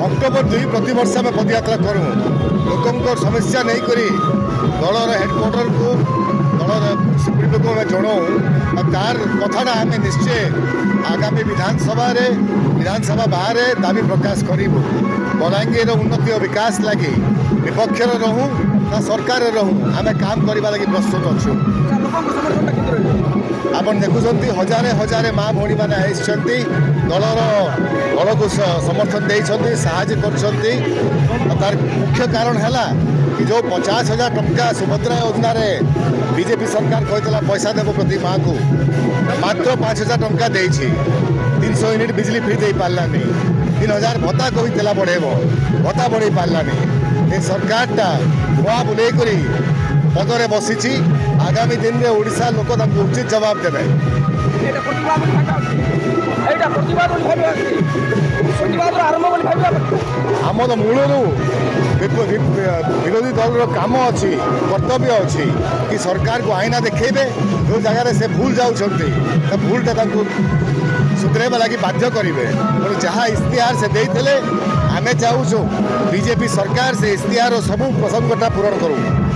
October 2 प्रति वर्ष आम पदयात्रा करूँ लोकों समस्या नहीं करी दलर हेडक्वार्टर को दलर सुप्रीमो को जनाऊँ तार कथाटा आम निश्चय आगामी विधानसभा बाहर दाबी प्रकाश करूँ बलांगीर उन्नति और विकास लगी विपक्ष रहूँ ना सरकार रहूँ आम काम करने लगी प्रस्तुत अच्छु आप देखुं हजारे हजारे माँ भौणी मैंने आसती दलर दल को समर्थन देते साहय कर मुख्य कारण है कि जो 50,000 टंका सुभद्रा योजना रे बीजेपी सरकार कहता पैसा देव प्रति माँ को मात्र 5,000 टंका दे 300 यूनिट बिजली फ्री दे पारानी 3,000 भत्ता कहला बढ़ेब भत्ता बढ़े पारानी ये सरकारटा बुआ बुले पदरे बसी आगामी दिन में ओडिशा लोक उचित जवाब देवे आम मूलर विरोधी दल काम अच्छी कर्तव्य अच्छी कि सरकार को आईना देखेबे जो जगार से भूल जाऊँगी भूलटा सुधरेबा लगी बाध्य करेंगे तेणु जहाँ इश्तिहार से देते आमे चाहूँ बीजेपी सरकार से इश्तिहार सब प्रसंगटा पूरण करूँ।